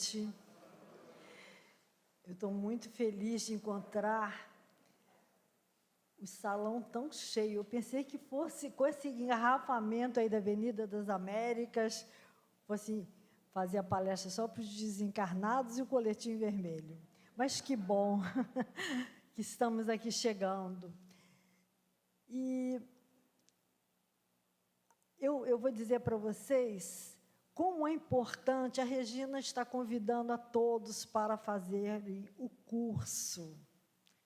noite. Eu estou muito feliz de encontrar o salão tão cheio. Eu pensei que fosse com esse engarrafamento aí da Avenida das Américas, fosse fazer a palestra só para os desencarnados e o coletinho vermelho. Mas que bom que estamos aqui chegando. E eu vou dizer para vocês como é importante. A Regina está convidando a todos para fazerem o curso,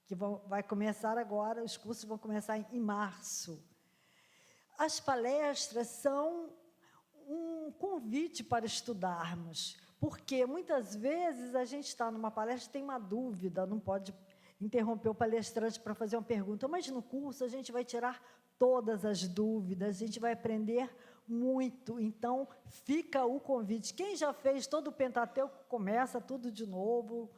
que vai começar agora. Os cursos vão começar em março. As palestras são um convite para estudarmos, porque muitas vezes a gente está numa palestra e tem uma dúvida, não pode interromper o palestrante para fazer uma pergunta, mas no curso a gente vai tirar todas as dúvidas, a gente vai aprender muito. Então, fica o convite. Quem já fez todo o Pentateuco, começa tudo de novo,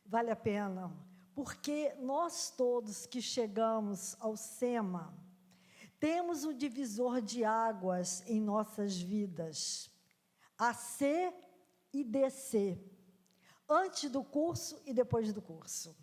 vale a pena, porque nós todos que chegamos ao SEMA, temos um divisor de águas em nossas vidas, AC e DC, antes do curso e depois do curso.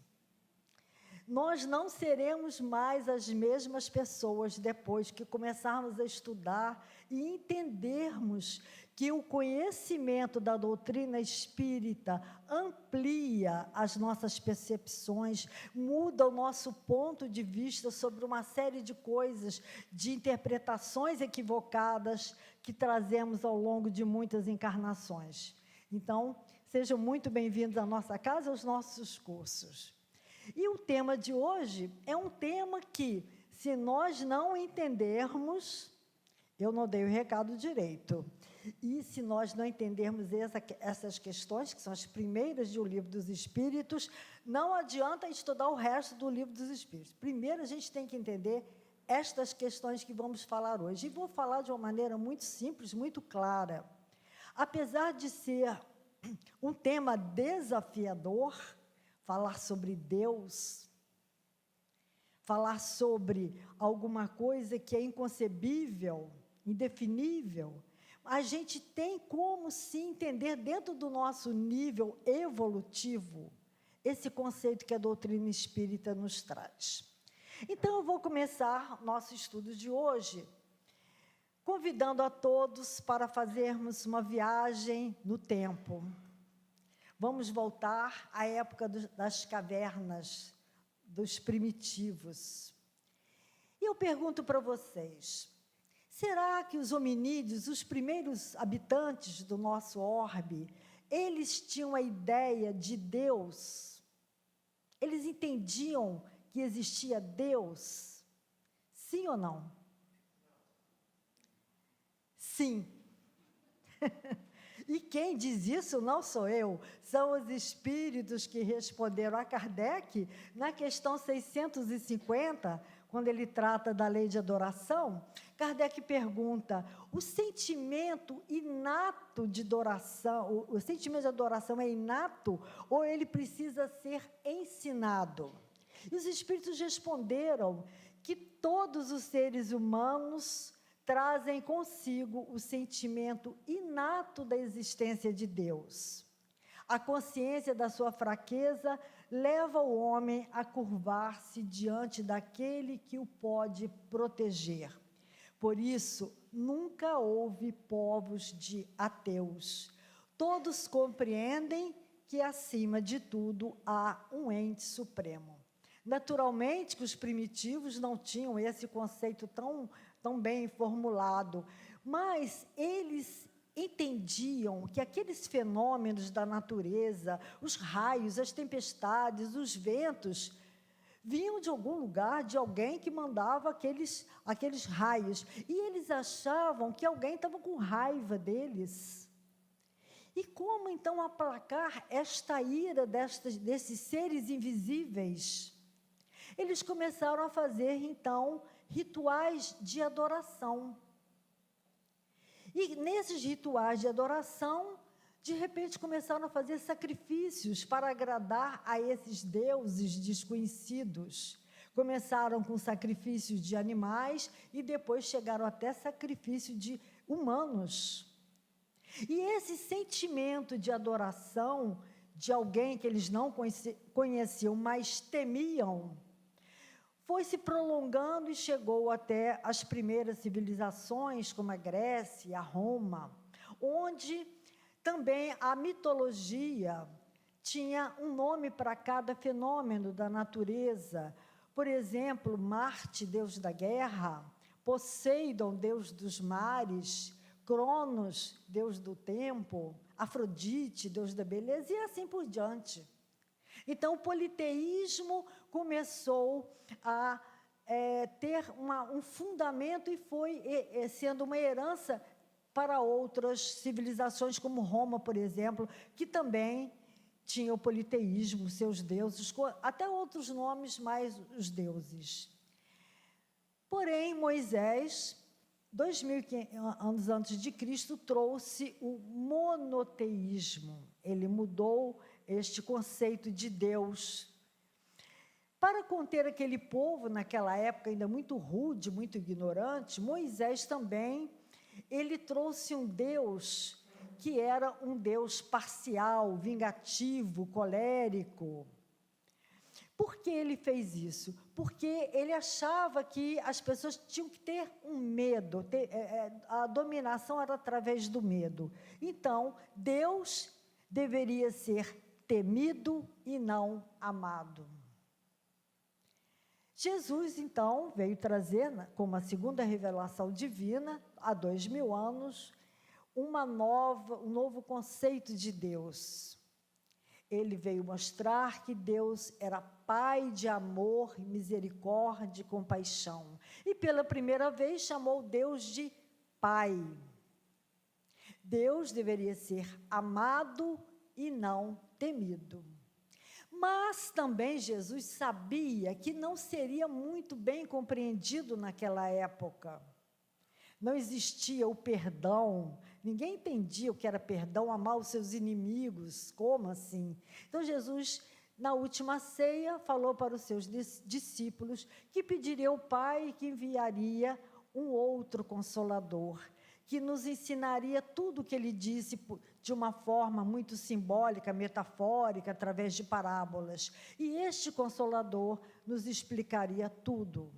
Nós não seremos mais as mesmas pessoas depois que começarmos a estudar e entendermos que o conhecimento da doutrina espírita amplia as nossas percepções, muda o nosso ponto de vista sobre uma série de coisas, de interpretações equivocadas que trazemos ao longo de muitas encarnações. Então, sejam muito bem-vindos à nossa casa, aos nossos cursos. E o tema de hoje é um tema que, se nós não entendermos, eu não dei o recado direito, e se nós não entendermos essas questões, que são as primeiras de O Livro dos Espíritos, não adianta estudar o resto do Livro dos Espíritos. Primeiro, a gente tem que entender estas questões que vamos falar hoje. E vou falar de uma maneira muito simples, muito clara. Apesar de ser um tema desafiador, falar sobre Deus, falar sobre alguma coisa que é inconcebível, indefinível, a gente tem como se entender dentro do nosso nível evolutivo esse conceito que a doutrina espírita nos traz. Então, eu vou começar nosso estudo de hoje convidando a todos para fazermos uma viagem no tempo. Vamos voltar à época das cavernas, dos primitivos. E eu pergunto para vocês, será que os hominídeos, os primeiros habitantes do nosso orbe, eles tinham a ideia de Deus? Eles entendiam que existia Deus? Sim ou não? Sim. E quem diz isso não sou eu, são os espíritos que responderam a Kardec na questão 650, quando ele trata da lei de adoração. Kardec pergunta: o sentimento inato de adoração, o sentimento de adoração é inato ou ele precisa ser ensinado? E os espíritos responderam que todos os seres humanos trazem consigo o sentimento inato da existência de Deus. A consciência da sua fraqueza leva o homem a curvar-se diante daquele que o pode proteger. Por isso, nunca houve povos de ateus. Todos compreendem que, acima de tudo, há um ente supremo. Naturalmente que os primitivos não tinham esse conceito tão bem formulado, mas eles entendiam que aqueles fenômenos da natureza, os raios, as tempestades, os ventos, vinham de algum lugar, de alguém que mandava aqueles raios, e eles achavam que alguém estava com raiva deles. E como, então, aplacar esta ira desses seres invisíveis? Eles começaram a fazer, então, rituais de adoração. E nesses rituais de adoração, de repente começaram a fazer sacrifícios para agradar a esses deuses desconhecidos. Começaram com sacrifícios de animais e depois chegaram até sacrifício de humanos. E esse sentimento de adoração de alguém que eles não conheciam, mas temiam, foi se prolongando e chegou até as primeiras civilizações, como a Grécia, a Roma, onde também a mitologia tinha um nome para cada fenômeno da natureza. Por exemplo, Marte, deus da guerra, Poseidon, deus dos mares, Cronos, deus do tempo, Afrodite, deus da beleza, e assim por diante. Então, o politeísmo começou a ter um fundamento e foi sendo uma herança para outras civilizações, como Roma, por exemplo, que também tinha o politeísmo, seus deuses, até outros nomes, mais os deuses. Porém, Moisés, 2.500 anos antes de Cristo, trouxe o monoteísmo. Ele mudou este conceito de Deus. Para conter aquele povo, naquela época ainda muito rude, muito ignorante, Moisés também, ele trouxe um Deus que era um Deus parcial, vingativo, colérico. Por que ele fez isso? Porque ele achava que as pessoas tinham que ter um medo, a dominação era através do medo. Então, Deus deveria ser temido e não amado. Jesus, então, veio trazer, como a segunda revelação divina, há 2000 anos, um novo conceito de Deus. Ele veio mostrar que Deus era Pai de amor, misericórdia e compaixão. E pela primeira vez chamou Deus de Pai. Deus deveria ser amado e não temido. Mas também Jesus sabia que não seria muito bem compreendido naquela época. Não existia o perdão, ninguém entendia o que era perdão, amar os seus inimigos, como assim? Então, Jesus, na última ceia, falou para os seus discípulos que pediria ao Pai que enviaria um outro Consolador, que nos ensinaria tudo o que ele disse de uma forma muito simbólica, metafórica, através de parábolas. E este Consolador nos explicaria tudo.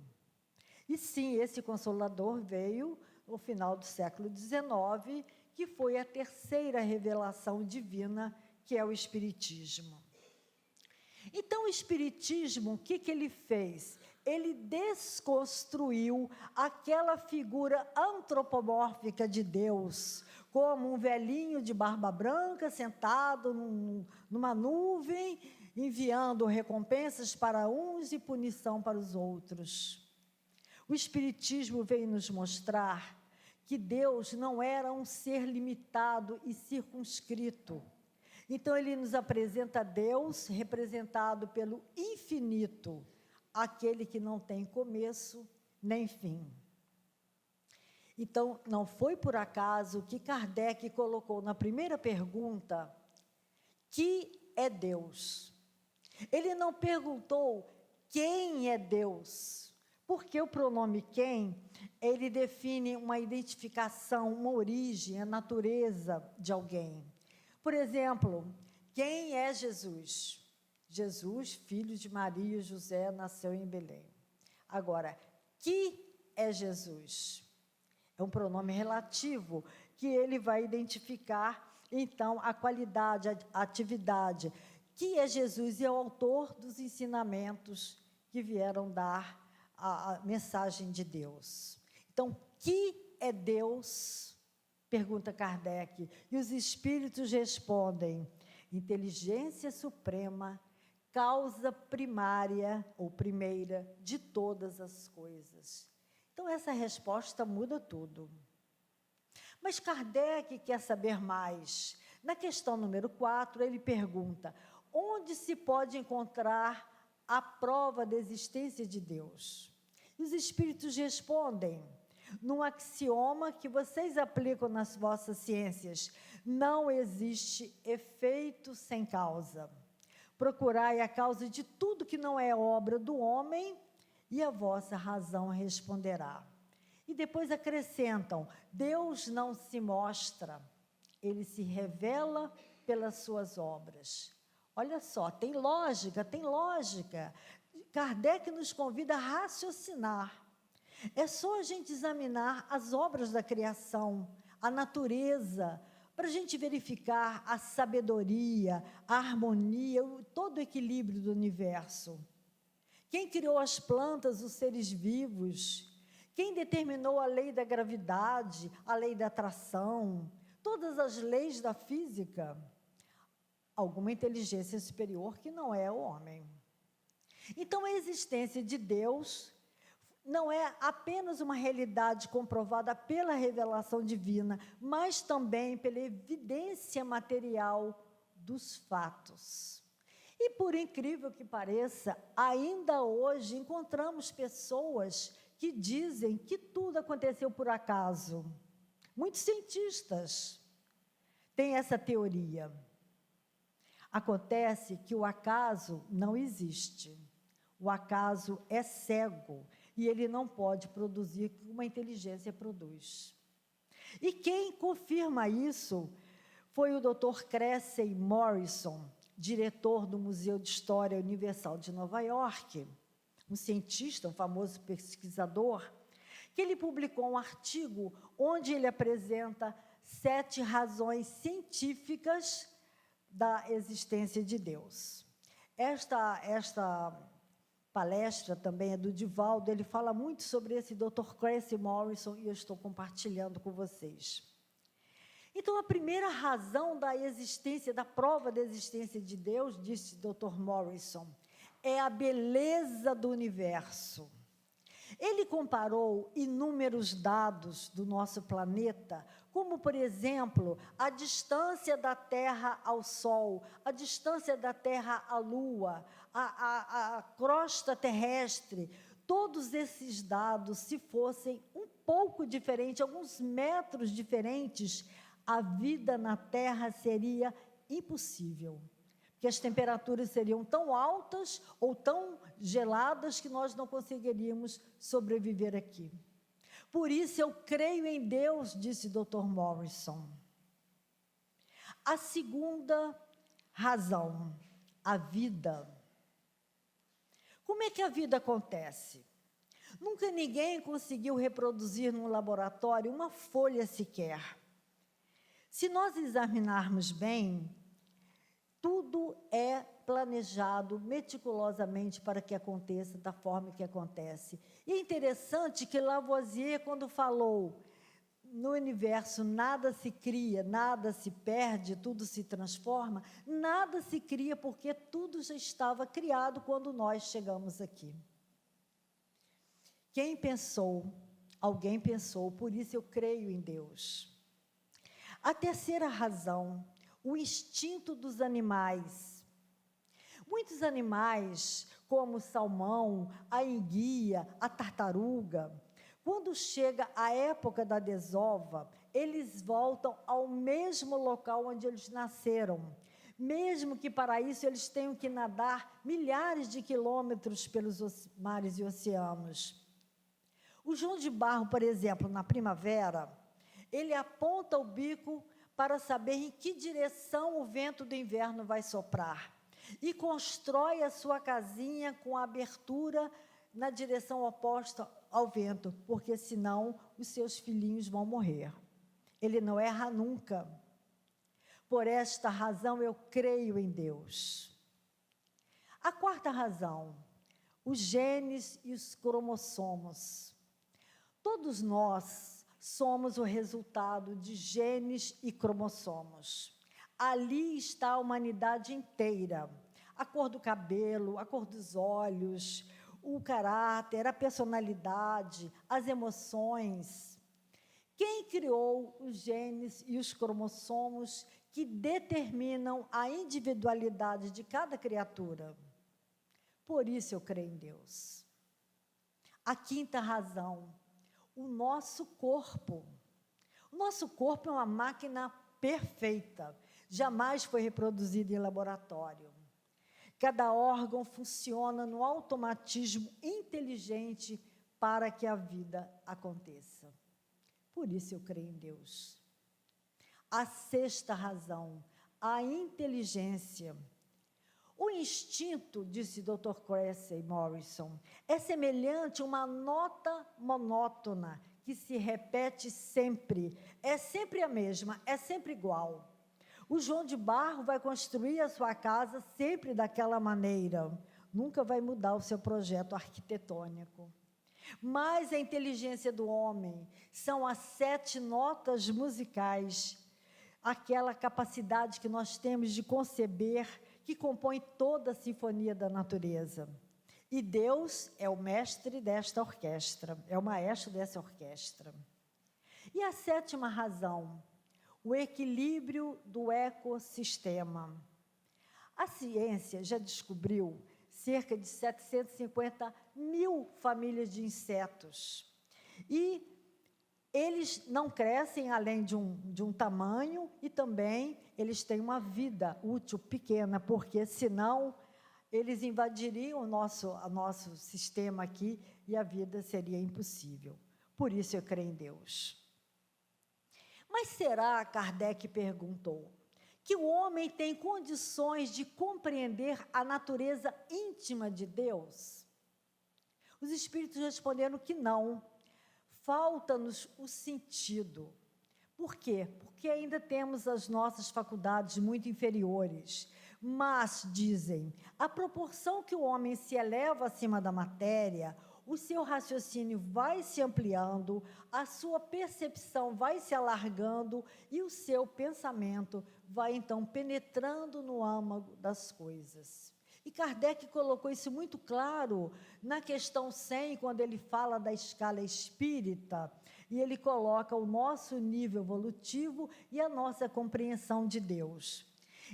E sim, esse Consolador veio no final do século XIX, que foi a terceira revelação divina, que é o Espiritismo. Então, o Espiritismo, o que ele fez? Ele desconstruiu aquela figura antropomórfica de Deus, como um velhinho de barba branca sentado numa nuvem, enviando recompensas para uns e punição para os outros. O Espiritismo veio nos mostrar que Deus não era um ser limitado e circunscrito. Então, ele nos apresenta Deus representado pelo infinito, aquele que não tem começo nem fim. Então, não foi por acaso que Kardec colocou na primeira pergunta, que é Deus? Ele não perguntou quem é Deus, porque o pronome quem, ele define uma identificação, uma origem, a natureza de alguém. Por exemplo, quem é Jesus? Jesus, filho de Maria e José, nasceu em Belém. Agora, que é Jesus? É um pronome relativo, que ele vai identificar, então, a qualidade, a atividade. Que é Jesus? E é o autor dos ensinamentos que vieram dar a mensagem de Deus. Então, que é Deus? Pergunta Kardec. E os espíritos respondem, inteligência suprema, causa primária ou primeira de todas as coisas. Então, essa resposta muda tudo. Mas Kardec quer saber mais. Na questão número 4, ele pergunta, onde se pode encontrar a prova da existência de Deus? E os espíritos respondem, num axioma que vocês aplicam nas vossas ciências, não existe efeito sem causa. Procurai a causa de tudo que não é obra do homem, e a vossa razão responderá. E depois acrescentam, Deus não se mostra, Ele se revela pelas suas obras. Olha só, tem lógica, tem lógica. Kardec nos convida a raciocinar. É só a gente examinar as obras da criação, a natureza, para a gente verificar a sabedoria, a harmonia, todo o equilíbrio do universo. Quem criou as plantas, os seres vivos? Quem determinou a lei da gravidade, a lei da atração, todas as leis da física? Alguma inteligência superior que não é o homem. Então, a existência de Deus não é apenas uma realidade comprovada pela revelação divina, mas também pela evidência material dos fatos. E, por incrível que pareça, ainda hoje encontramos pessoas que dizem que tudo aconteceu por acaso. Muitos cientistas têm essa teoria. Acontece que o acaso não existe. O acaso é cego e ele não pode produzir o que uma inteligência produz. E quem confirma isso foi o Dr. Cressey Morrison, diretor do Museu de História Universal de Nova York, um cientista, um famoso pesquisador, que ele publicou um artigo onde ele apresenta 7 razões científicas da existência de Deus. Esta palestra também é do Divaldo, ele fala muito sobre esse Dr. Cressey Morrison e eu estou compartilhando com vocês. Então, a primeira razão da existência, da prova da existência de Deus, disse Dr. Morrison, é a beleza do universo. Ele comparou inúmeros dados do nosso planeta, como, por exemplo, a distância da Terra ao Sol, a distância da Terra à Lua, a crosta terrestre. Todos esses dados, se fossem um pouco diferentes, alguns metros diferentes, a vida na Terra seria impossível. Porque as temperaturas seriam tão altas ou tão geladas que nós não conseguiríamos sobreviver aqui. Por isso eu creio em Deus, disse Dr. Morrison. A segunda razão, a vida. Como é que a vida acontece? Nunca ninguém conseguiu reproduzir num laboratório uma folha sequer. Se nós examinarmos bem, tudo é planejado meticulosamente para que aconteça da forma que acontece. E é interessante que Lavoisier, quando falou no universo nada se cria, nada se perde, tudo se transforma, nada se cria porque tudo já estava criado quando nós chegamos aqui. Quem pensou? Alguém pensou, por isso eu creio em Deus. A terceira razão, o instinto dos animais. Muitos animais, como o salmão, a enguia, a tartaruga, quando chega a época da desova, eles voltam ao mesmo local onde eles nasceram, mesmo que para isso eles tenham que nadar milhares de quilômetros pelos mares e oceanos. O João de Barro, por exemplo, na primavera, ele aponta o bico para saber em que direção o vento do inverno vai soprar e constrói a sua casinha com a abertura na direção oposta ao vento, porque senão os seus filhinhos vão morrer. Ele não erra nunca. Por esta razão eu creio em Deus. A quarta razão, os genes e os cromossomos. Todos nós somos o resultado de genes e cromossomos. Ali está a humanidade inteira. A cor do cabelo, a cor dos olhos, o caráter, a personalidade, as emoções. Quem criou os genes e os cromossomos que determinam a individualidade de cada criatura? Por isso eu creio em Deus. A quinta razão, o nosso corpo. O nosso corpo é uma máquina perfeita, jamais foi reproduzido em laboratório. Cada órgão funciona no automatismo inteligente para que a vida aconteça. Por isso eu creio em Deus. A sexta razão, a inteligência. O instinto, disse Dr. Cressy Morrison, é semelhante a uma nota monótona que se repete sempre. É sempre a mesma, é sempre igual. O João de Barro vai construir a sua casa sempre daquela maneira. Nunca vai mudar o seu projeto arquitetônico. Mas a inteligência do homem são as 7 notas musicais, aquela capacidade que nós temos de conceber, que compõe toda a sinfonia da natureza. E Deus é o mestre desta orquestra, é o maestro dessa orquestra. E a 7ª razão, o equilíbrio do ecossistema. A ciência já descobriu cerca de 750 mil famílias de insetos. E eles não crescem além de um tamanho e também eles têm uma vida útil pequena, porque senão eles invadiriam o nosso sistema aqui e a vida seria impossível. Por isso eu creio em Deus. Mas será, Kardec perguntou, que o homem tem condições de compreender a natureza íntima de Deus? Os espíritos responderam que não. Falta-nos o sentido. Por quê? Porque ainda temos as nossas faculdades muito inferiores. Mas, dizem, à proporção que o homem se eleva acima da matéria, o seu raciocínio vai se ampliando, a sua percepção vai se alargando e o seu pensamento vai, então, penetrando no âmago das coisas. E Kardec colocou isso muito claro na questão 100, quando ele fala da escala espírita, e ele coloca o nosso nível evolutivo e a nossa compreensão de Deus.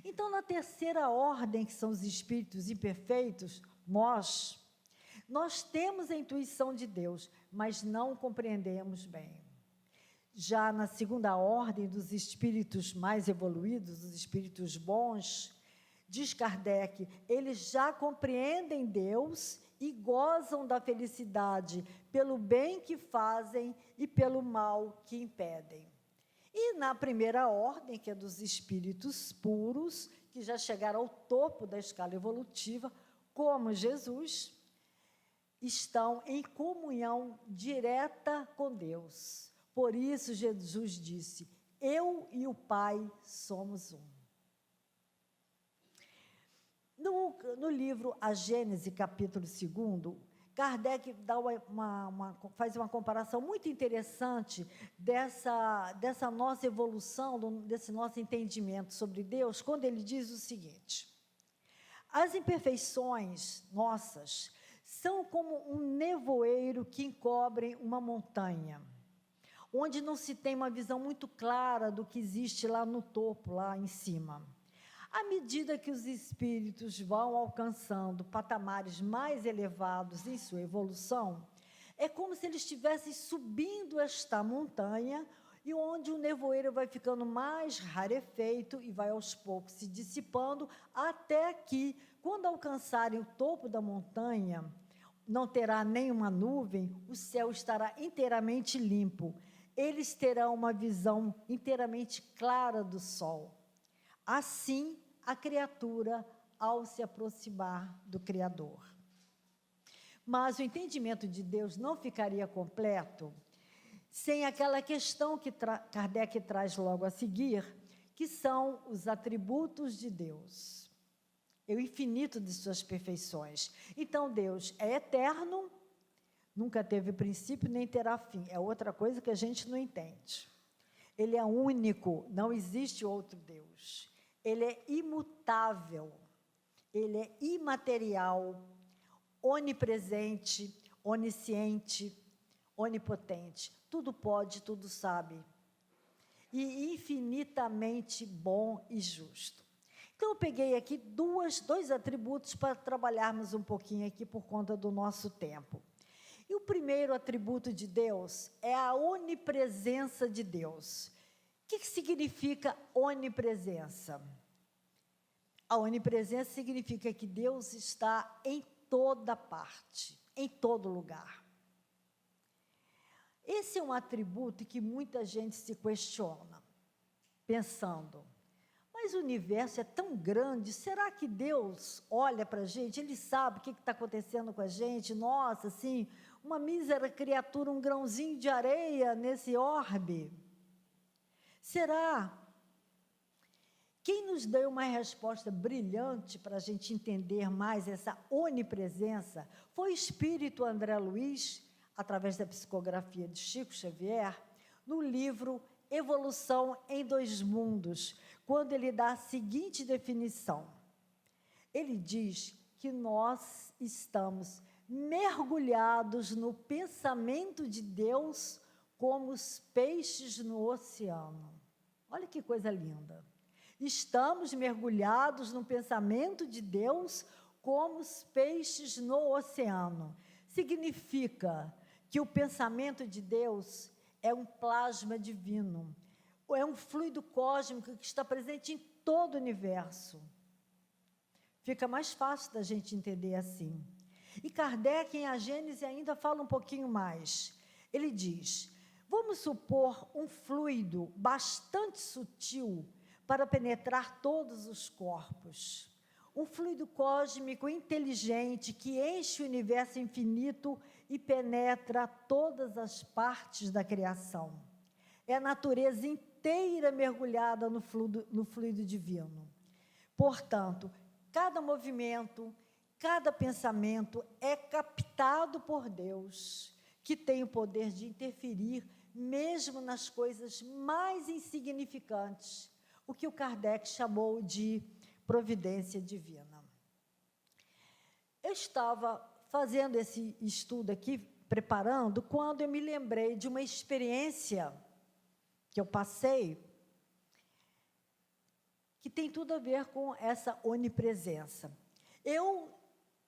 Então, na terceira ordem, que são os espíritos imperfeitos, nós temos a intuição de Deus, mas não compreendemos bem. Já na segunda ordem dos espíritos mais evoluídos, os espíritos bons, diz Kardec, eles já compreendem Deus e gozam da felicidade pelo bem que fazem e pelo mal que impedem. E na primeira ordem, que é dos espíritos puros, que já chegaram ao topo da escala evolutiva, como Jesus, estão em comunhão direta com Deus. Por isso, Jesus disse, eu e o Pai somos um. No livro A Gênese, capítulo 2, Kardec dá faz uma comparação muito interessante dessa nossa evolução, desse nosso entendimento sobre Deus, quando ele diz o seguinte, as imperfeições nossas são como um nevoeiro que encobrem uma montanha, onde não se tem uma visão muito clara do que existe lá no topo, lá em cima. À medida que os espíritos vão alcançando patamares mais elevados em sua evolução, é como se eles estivessem subindo esta montanha, e onde o nevoeiro vai ficando mais rarefeito e vai aos poucos se dissipando, até que, quando alcançarem o topo da montanha, não terá nenhuma nuvem, o céu estará inteiramente limpo. Eles terão uma visão inteiramente clara do sol. Assim, a criatura, ao se aproximar do Criador. Mas o entendimento de Deus não ficaria completo sem aquela questão que Kardec traz logo a seguir, que são os atributos de Deus. É o infinito de suas perfeições. Então, Deus é eterno, nunca teve princípio nem terá fim. É outra coisa que a gente não entende. Ele é único, não existe outro Deus. Ele é imutável, ele é imaterial, onipresente, onisciente, onipotente. Tudo pode, tudo sabe. E infinitamente bom e justo. Então, eu peguei aqui dois atributos para trabalharmos um pouquinho aqui por conta do nosso tempo. E o primeiro atributo de Deus é a onipresença de Deus. O que significa onipresença? A onipresença significa que Deus está em toda parte, em todo lugar. Esse é um atributo que muita gente se questiona. pensando, mas o universo é tão grande, será que Deus olha para a gente, Ele sabe o que está acontecendo com a gente? Nossa, assim, uma mísera criatura, um grãozinho de areia nesse orbe. Será? Quem nos deu uma resposta brilhante para a gente entender mais essa onipresença foi o espírito André Luiz, através da psicografia de Chico Xavier, no livro Evolução em Dois Mundos, quando ele dá a seguinte definição. Ele diz que nós estamos mergulhados no pensamento de Deus como os peixes no oceano. Olha que coisa linda. Estamos mergulhados no pensamento de Deus como os peixes no oceano. Significa que o pensamento de Deus é um plasma divino, é um fluido cósmico que está presente em todo o universo. Fica mais fácil da gente entender assim. E Kardec, em A Gênese, ainda fala um pouquinho mais. Ele diz, vamos supor um fluido bastante sutil para penetrar todos os corpos. Um fluido cósmico inteligente que enche o universo infinito e penetra todas as partes da criação. É a natureza inteira mergulhada no fluido divino. Portanto, cada movimento, cada pensamento é captado por Deus, que tem o poder de interferir mesmo nas coisas mais insignificantes, o que o Kardec chamou de providência divina. Eu estava fazendo esse estudo aqui, preparando, quando eu me lembrei de uma experiência que eu passei, que tem tudo a ver com essa onipresença. Eu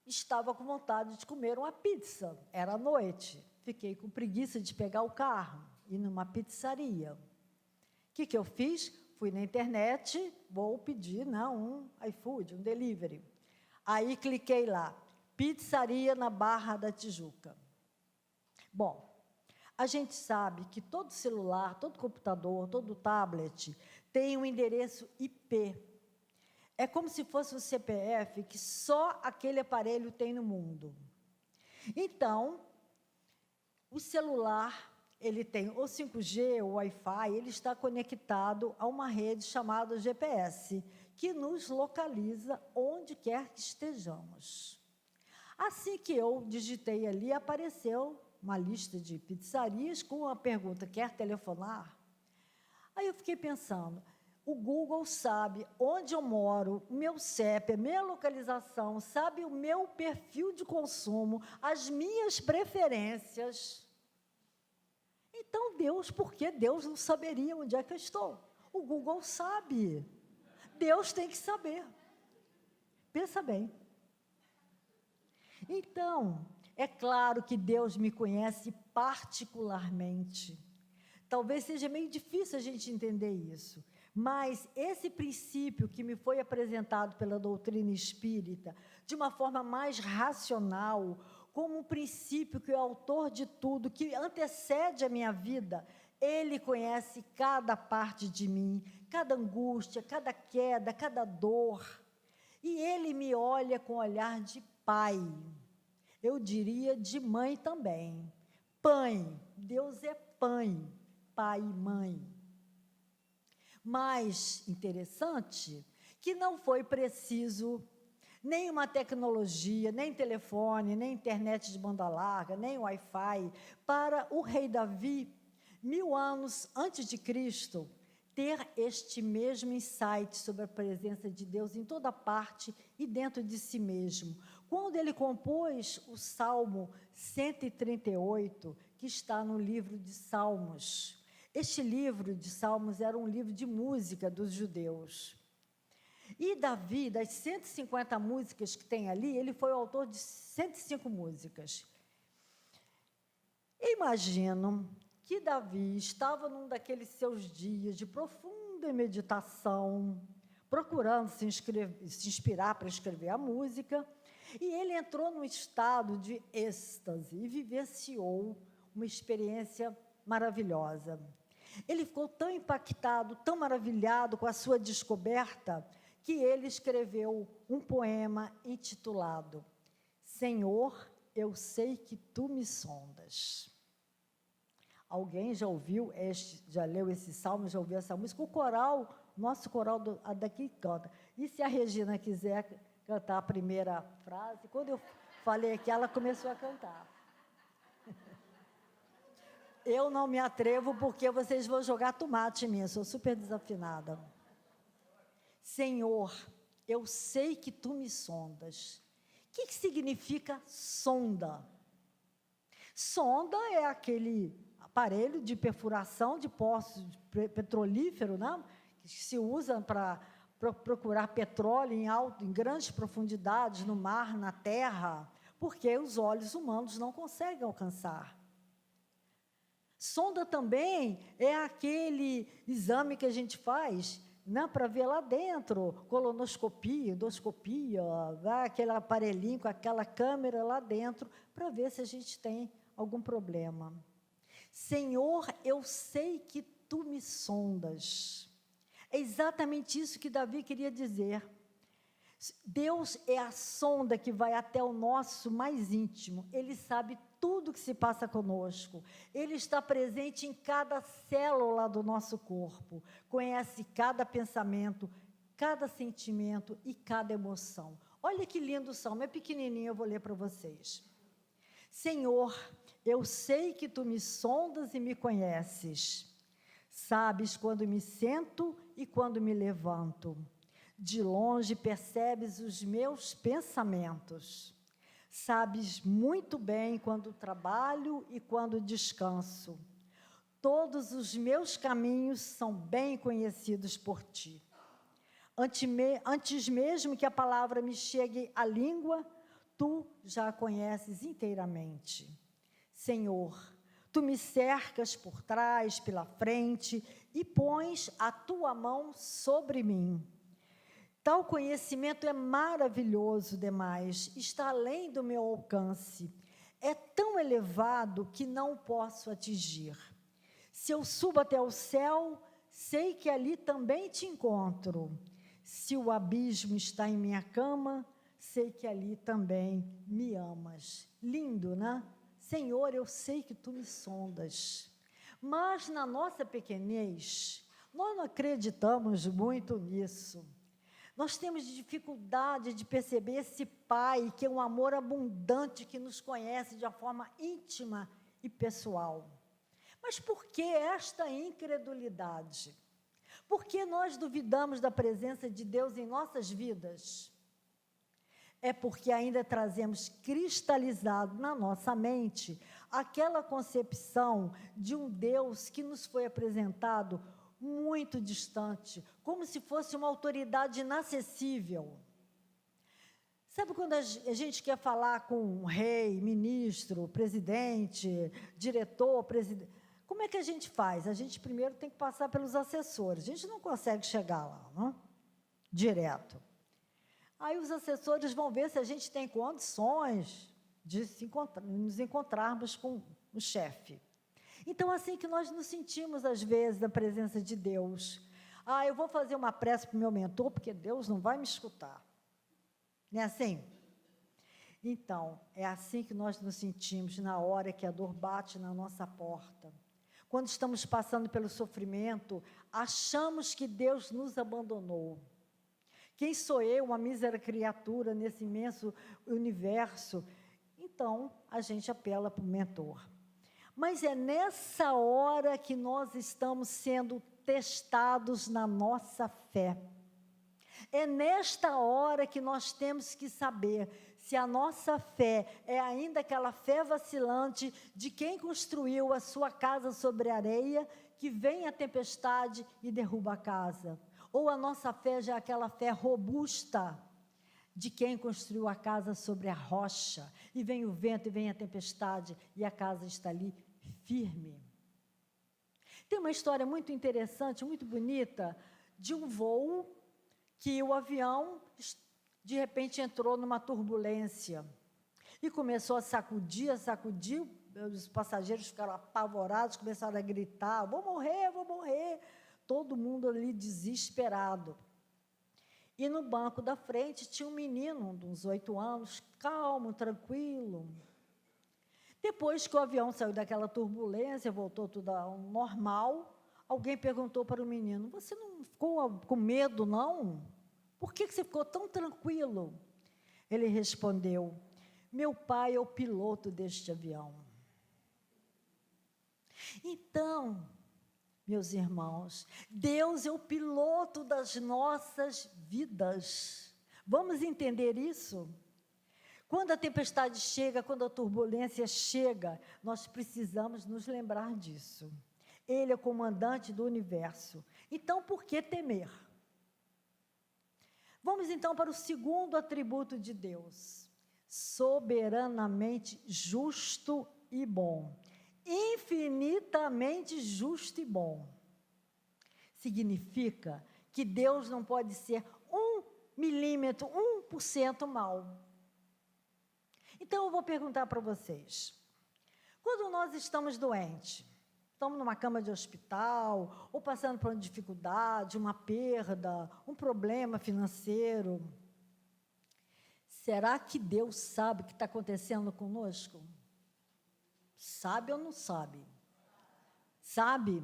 estava com vontade de comer uma pizza, era à noite, fiquei com preguiça de pegar o carro, ir numa pizzaria. O que eu fiz? Fui na internet, vou pedir um iFood, um delivery. Aí cliquei lá, pizzaria na Barra da Tijuca. Bom, a gente sabe que todo celular, todo computador, todo tablet tem um endereço IP. É como se fosse um CPF que só aquele aparelho tem no mundo. Então, o celular, ele tem ou 5G ou Wi-Fi, ele está conectado a uma rede chamada GPS, que nos localiza onde quer que estejamos. Assim que eu digitei ali, apareceu uma lista de pizzarias com a pergunta, quer telefonar? Aí eu fiquei pensando, o Google sabe onde eu moro, o meu CEP, a minha localização, sabe o meu perfil de consumo, as minhas preferências. Então, Deus, por que Deus não saberia onde é que eu estou? O Google sabe. Deus tem que saber. Pensa bem. Então, é claro que Deus me conhece particularmente. Talvez seja meio difícil a gente entender isso, mas esse princípio que me foi apresentado pela doutrina espírita, de uma forma mais racional, como um princípio que é o autor de tudo, que antecede a minha vida, ele conhece cada parte de mim, cada angústia, cada queda, cada dor, e ele me olha com olhar de pai, eu diria de mãe também. Pai, Deus é pai e mãe. Mas interessante que não foi preciso nem uma tecnologia, nem telefone, nem internet de banda larga, nem Wi-Fi, para o rei Davi, 1000 anos antes de Cristo, ter este mesmo insight sobre a presença de Deus em toda parte e dentro de si mesmo. Quando ele compôs o Salmo 138, que está no livro de Salmos. Este livro de Salmos era um livro de música dos judeus. E Davi, das 150 músicas que tem ali, ele foi o autor de 105 músicas. Imagino que Davi estava num daqueles seus dias de profunda meditação, procurando se inspirar para escrever a música, e ele entrou num estado de êxtase e vivenciou uma experiência maravilhosa. Ele ficou tão impactado, tão maravilhado com a sua descoberta, que ele escreveu um poema intitulado Senhor, eu sei que tu me sondas. Alguém já ouviu, já leu esse salmo, já ouviu essa música? O coral, nosso coral daqui canta. E se a Regina quiser cantar a primeira frase, quando eu falei aqui, ela começou a cantar. Eu não me atrevo porque vocês vão jogar tomate em mim, eu sou super desafinada. Senhor, eu sei que tu me sondas. O que significa sonda? Sonda é aquele aparelho de perfuração de poços petrolíferos, né? Que se usa para procurar petróleo em grandes profundidades, no mar, na terra, porque os olhos humanos não conseguem alcançar. Sonda também é aquele exame que a gente faz, né, para ver lá dentro, colonoscopia, endoscopia, aquele aparelhinho com aquela câmera lá dentro, para ver se a gente tem algum problema. Senhor, eu sei que tu me sondas. É exatamente isso que Davi queria dizer. Deus é a sonda que vai até o nosso mais íntimo. Ele sabe tudo que se passa conosco. Ele está presente em cada célula do nosso corpo. Conhece cada pensamento, cada sentimento e cada emoção. Olha que lindo o salmo, é pequenininho, eu vou ler para vocês. Senhor, eu sei que tu me sondas e me conheces. Sabes quando me sento e quando me levanto. De longe percebes os meus pensamentos. Sabes muito bem quando trabalho e quando descanso. Todos os meus caminhos são bem conhecidos por ti. Antes mesmo que a palavra me chegue à língua, tu já a conheces inteiramente. Senhor, tu me cercas por trás, pela frente, e pões a tua mão sobre mim. Tal conhecimento é maravilhoso demais, está além do meu alcance. É tão elevado que não posso atingir. Se eu subo até o céu, sei que ali também te encontro. Se o abismo está em minha cama, sei que ali também me amas. Lindo, né? Senhor, eu sei que tu me sondas. Mas na nossa pequenez, nós não acreditamos muito nisso. Nós temos dificuldade de perceber esse Pai, que é um amor abundante, que nos conhece de uma forma íntima e pessoal. Mas por que esta incredulidade? Por que nós duvidamos da presença de Deus em nossas vidas? É porque ainda trazemos cristalizado na nossa mente aquela concepção de um Deus que nos foi apresentado muito distante, como se fosse uma autoridade inacessível. Sabe quando a gente quer falar com um rei, ministro, presidente, diretor, presidente? Como é que a gente faz? A gente primeiro tem que passar pelos assessores. A gente não consegue chegar lá, não? Direto. Aí os assessores vão ver se a gente tem condições de nos encontrarmos com o chefe. Então, assim que nós nos sentimos, às vezes, na presença de Deus. Eu vou fazer uma prece para o meu mentor, porque Deus não vai me escutar. Não é assim? Então, é assim que nós nos sentimos na hora que a dor bate na nossa porta. Quando estamos passando pelo sofrimento, achamos que Deus nos abandonou. Quem sou eu, uma mísera criatura nesse imenso universo? Então, a gente apela para o mentor. Mas é nessa hora que nós estamos sendo testados na nossa fé. É nesta hora que nós temos que saber se a nossa fé é ainda aquela fé vacilante de quem construiu a sua casa sobre areia, que vem a tempestade e derruba a casa. Ou a nossa fé já é aquela fé robusta de quem construiu a casa sobre a rocha, e vem o vento e vem a tempestade, e a casa está ali firme. Tem uma história muito interessante, muito bonita, de um voo que o avião, de repente, entrou numa turbulência e começou a sacudir, os passageiros ficaram apavorados, começaram a gritar, vou morrer, vou morrer. Todo mundo ali desesperado. E no banco da frente tinha um menino de uns 8 anos, calmo, tranquilo. Depois que o avião saiu daquela turbulência, voltou tudo ao normal, alguém perguntou para o menino, você não ficou com medo, não? Por que você ficou tão tranquilo? Ele respondeu, meu pai é o piloto deste avião. Então, meus irmãos, Deus é o piloto das nossas vidas. Vamos entender isso? Quando a tempestade chega, quando a turbulência chega, nós precisamos nos lembrar disso. Ele é o comandante do universo. Então, por que temer? Vamos então para o segundo atributo de Deus. Soberanamente justo e bom. Infinitamente justo e bom. Significa que Deus não pode ser 1 milímetro, 1% mal. Então, eu vou perguntar para vocês. Quando nós estamos doentes, estamos numa cama de hospital, ou passando por uma dificuldade, uma perda, um problema financeiro, será que Deus sabe o que está acontecendo conosco? Sabe ou não sabe? Sabe?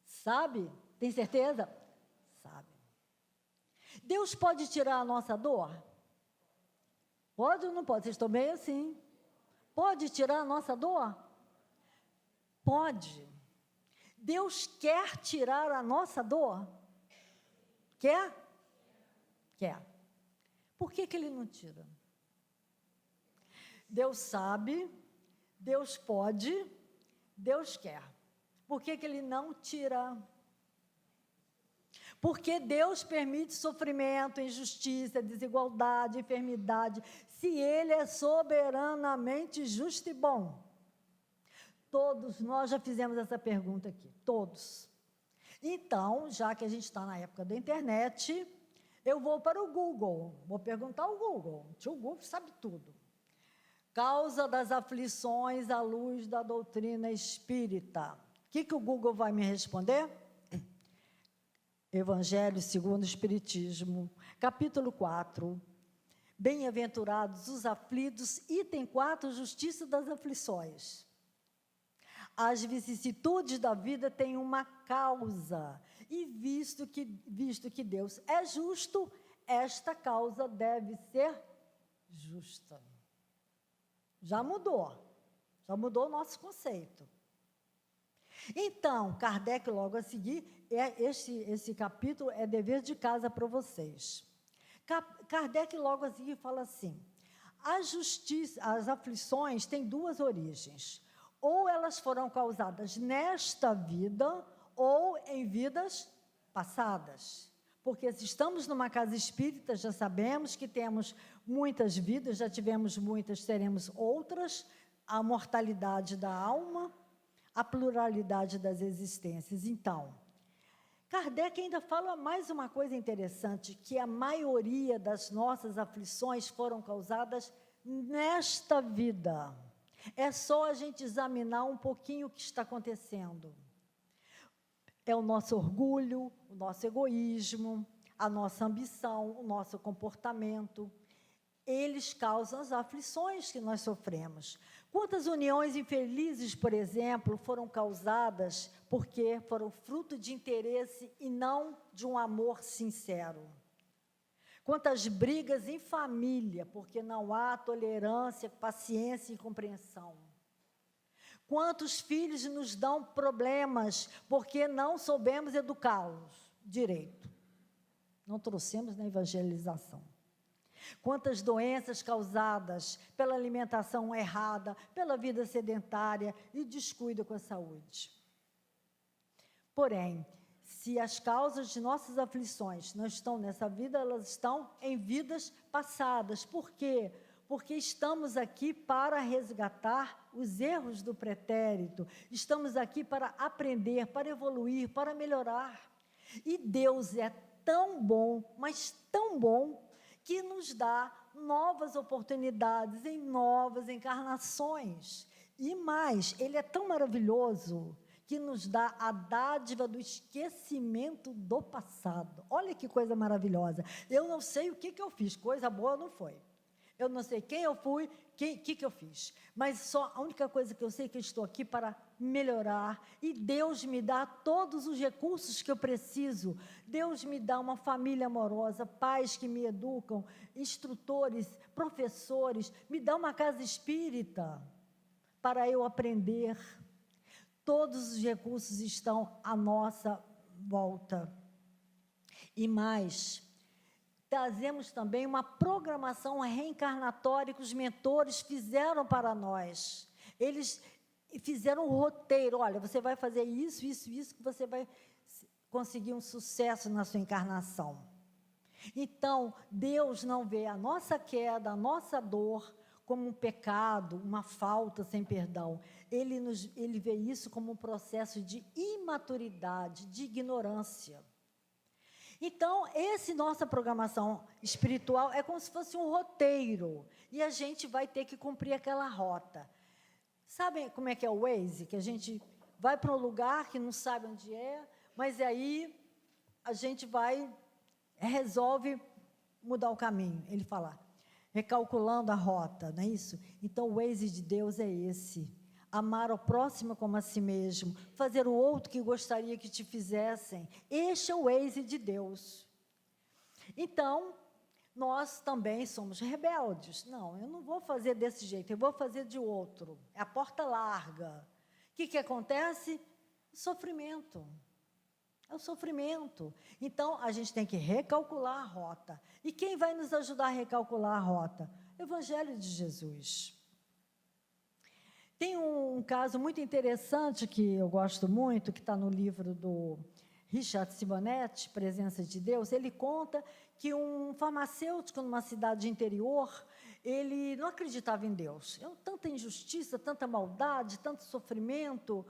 Sabe? Tem certeza? Sabe. Deus pode tirar a nossa dor? Pode ou não pode? Vocês estão bem assim? Pode tirar a nossa dor? Pode. Deus quer tirar a nossa dor? Quer? Quer. Por que Ele não tira? Deus sabe, Deus pode, Deus quer. Por que Ele não tira? Porque Deus permite sofrimento, injustiça, desigualdade, enfermidade, se Ele é soberanamente justo e bom. Todos nós já fizemos essa pergunta aqui, todos. Então, já que a gente está na época da internet, eu vou para o Google, vou perguntar ao Google, o Google sabe tudo. Causa das aflições à luz da doutrina espírita. O que o Google vai me responder? Evangelho segundo o Espiritismo, capítulo 4. Bem-aventurados os aflitos, item 4, justiça das aflições. As vicissitudes da vida têm uma causa, e visto que Deus é justo, esta causa deve ser justa. Já mudou o nosso conceito. Então, Kardec, logo a seguir, esse capítulo é dever de casa para vocês. Kardec, logo a seguir, fala assim, as aflições têm 2 origens, ou elas foram causadas nesta vida, ou em vidas passadas. Porque se estamos numa casa espírita, já sabemos que temos muitas vidas, já tivemos muitas, teremos outras, a mortalidade da alma, a pluralidade das existências. Então, Kardec ainda fala mais uma coisa interessante, que a maioria das nossas aflições foram causadas nesta vida. É só a gente examinar um pouquinho o que está acontecendo. É o nosso orgulho, o nosso egoísmo, a nossa ambição, o nosso comportamento. Eles causam as aflições que nós sofremos. Quantas uniões infelizes, por exemplo, foram causadas porque foram fruto de interesse e não de um amor sincero? Quantas brigas em família, porque não há tolerância, paciência e compreensão? Quantos filhos nos dão problemas porque não soubemos educá-los direito? Não trouxemos na evangelização. Quantas doenças causadas pela alimentação errada, pela vida sedentária e descuido com a saúde. Porém, se as causas de nossas aflições não estão nessa vida, elas estão em vidas passadas. Por quê? Porque estamos aqui para resgatar os erros do pretérito, estamos aqui para aprender, para evoluir, para melhorar. E Deus é tão bom, mas tão bom, que nos dá novas oportunidades em novas encarnações. E mais, ele é tão maravilhoso que nos dá a dádiva do esquecimento do passado. Olha que coisa maravilhosa. Eu não sei o que eu fiz, coisa boa não foi. Eu não sei quem eu fui, o que eu fiz. Mas só a única coisa que eu sei é que eu estou aqui para melhorar. E Deus me dá todos os recursos que eu preciso. Deus me dá uma família amorosa, pais que me educam, instrutores, professores. Me dá uma casa espírita para eu aprender. Todos os recursos estão à nossa volta. E mais, trazemos também uma programação reencarnatória que os mentores fizeram para nós. Eles fizeram um roteiro. Olha, você vai fazer isso, isso, isso, que você vai conseguir um sucesso na sua encarnação. Então, Deus não vê a nossa queda, a nossa dor, como um pecado, uma falta sem perdão. Ele vê isso como um processo de imaturidade, de ignorância. Então, nossa programação espiritual é como se fosse um roteiro, e a gente vai ter que cumprir aquela rota. Sabem como é que é o Waze? Que a gente vai para um lugar que não sabe onde é, mas aí a gente resolve mudar o caminho. Ele fala, recalculando a rota, não é isso? Então, o Waze de Deus é esse. Amar o próximo como a si mesmo, fazer o outro que gostaria que te fizessem. Este é o Waze de Deus. Então, nós também somos rebeldes. Não, eu não vou fazer desse jeito, eu vou fazer de outro. É a porta larga. O que acontece? Sofrimento. É o sofrimento. Então, a gente tem que recalcular a rota. E quem vai nos ajudar a recalcular a rota? O Evangelho de Jesus. Tem um caso muito interessante que eu gosto muito, que está no livro do Richard Simonetti, Presença de Deus. Ele conta que um farmacêutico numa cidade interior, ele não acreditava em Deus. Tanta injustiça, tanta maldade, tanto sofrimento.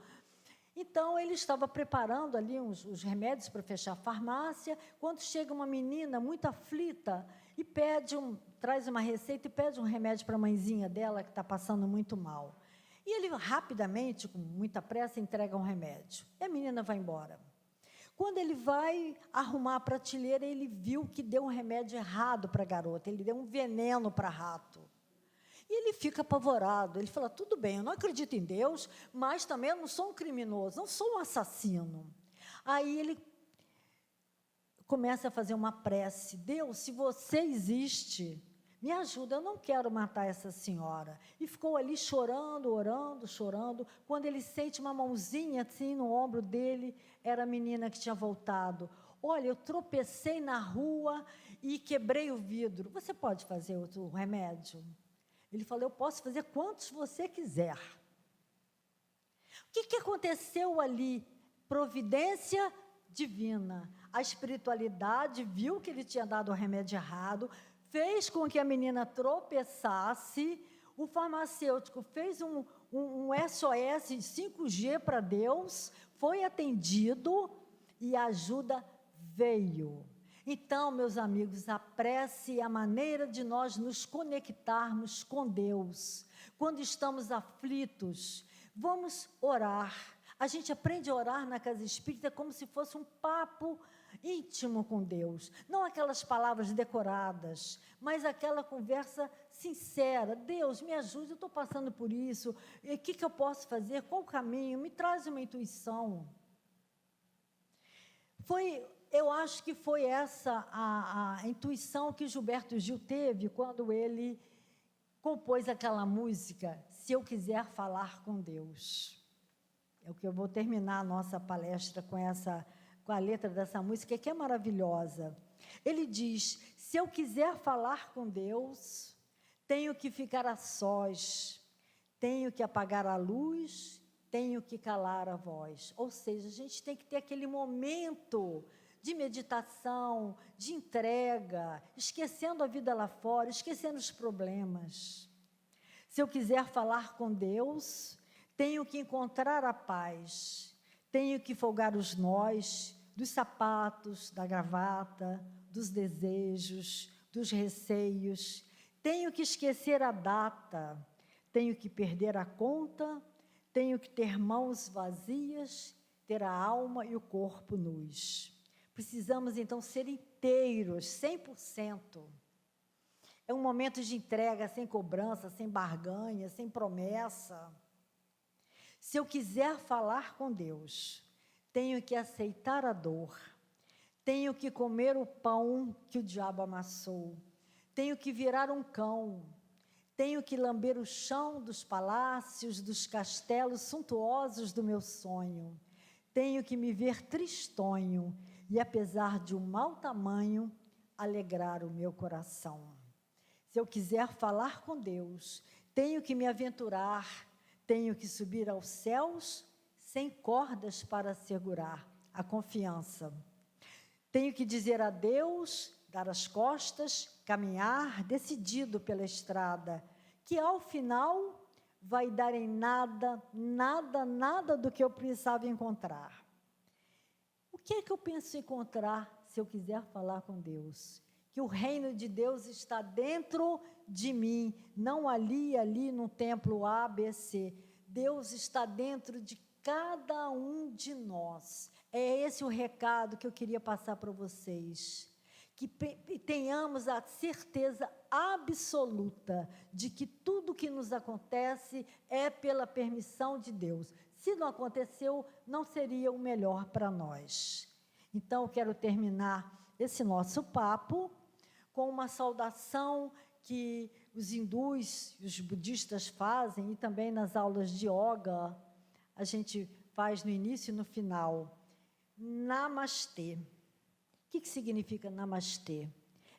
Então, ele estava preparando ali os remédios para fechar a farmácia, quando chega uma menina muito aflita e traz uma receita e pede um remédio para a mãezinha dela, que está passando muito mal. E ele rapidamente, com muita pressa, entrega um remédio. E a menina vai embora. Quando ele vai arrumar a prateleira, ele viu que deu um remédio errado para a garota, ele deu um veneno para rato. E ele fica apavorado, ele fala, tudo bem, eu não acredito em Deus, mas também eu não sou um criminoso, não sou um assassino. Aí ele começa a fazer uma prece, Deus, se você existe, me ajuda, eu não quero matar essa senhora. E ficou ali chorando, orando, chorando. Quando ele sente uma mãozinha assim no ombro dele, era a menina que tinha voltado. Olha, eu tropecei na rua e quebrei o vidro. Você pode fazer outro remédio? Ele falou, eu posso fazer quantos você quiser. O que aconteceu ali? Providência divina. A espiritualidade viu que ele tinha dado o remédio errado, fez com que a menina tropeçasse, o farmacêutico fez um SOS 5G para Deus, foi atendido e a ajuda veio. Então, meus amigos, a prece é a maneira de nós nos conectarmos com Deus. Quando estamos aflitos, vamos orar. A gente aprende a orar na casa espírita como se fosse um papo íntimo com Deus, não aquelas palavras decoradas, mas aquela conversa sincera. Deus, me ajude, eu estou passando por isso, o que eu posso fazer, qual o caminho, me traz uma intuição. Eu acho que foi essa a intuição que Gilberto Gil teve quando ele compôs aquela música, Se Eu Quiser Falar com Deus. É o que eu vou terminar a nossa palestra com a letra dessa música, que é maravilhosa. Ele diz, se eu quiser falar com Deus, tenho que ficar a sós, tenho que apagar a luz, tenho que calar a voz. Ou seja, a gente tem que ter aquele momento de meditação, de entrega, esquecendo a vida lá fora, esquecendo os problemas. Se eu quiser falar com Deus, tenho que encontrar a paz, tenho que folgar os nós dos sapatos, da gravata, dos desejos, dos receios. Tenho que esquecer a data, tenho que perder a conta, tenho que ter mãos vazias, ter a alma e o corpo nus. Precisamos, então, ser inteiros, 100%. É um momento de entrega, sem cobrança, sem barganha, sem promessa. Se eu quiser falar com Deus, tenho que aceitar a dor, tenho que comer o pão que o diabo amassou, tenho que virar um cão, tenho que lamber o chão dos palácios, dos castelos suntuosos do meu sonho, tenho que me ver tristonho e, apesar de um mau tamanho, alegrar o meu coração. Se eu quiser falar com Deus, tenho que me aventurar, tenho que subir aos céus sem cordas para segurar a confiança. Tenho que dizer adeus, dar as costas, caminhar decidido pela estrada, que ao final vai dar em nada, nada, nada do que eu precisava encontrar. O que é que eu penso encontrar se eu quiser falar com Deus? Que o reino de Deus está dentro de mim, não ali no templo ABC. Deus está dentro de cada um de nós. É esse o recado que eu queria passar para vocês. Que tenhamos a certeza absoluta de que tudo que nos acontece é pela permissão de Deus. Se não aconteceu, não seria o melhor para nós. Então, eu quero terminar esse nosso papo com uma saudação que os hindus e os budistas fazem, e também nas aulas de yoga, a gente faz no início e no final. Namastê. O que significa namastê?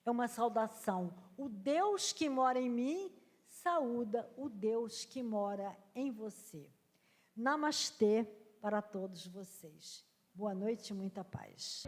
É uma saudação. O Deus que mora em mim saúda o Deus que mora em você. Namastê para todos vocês. Boa noite e muita paz.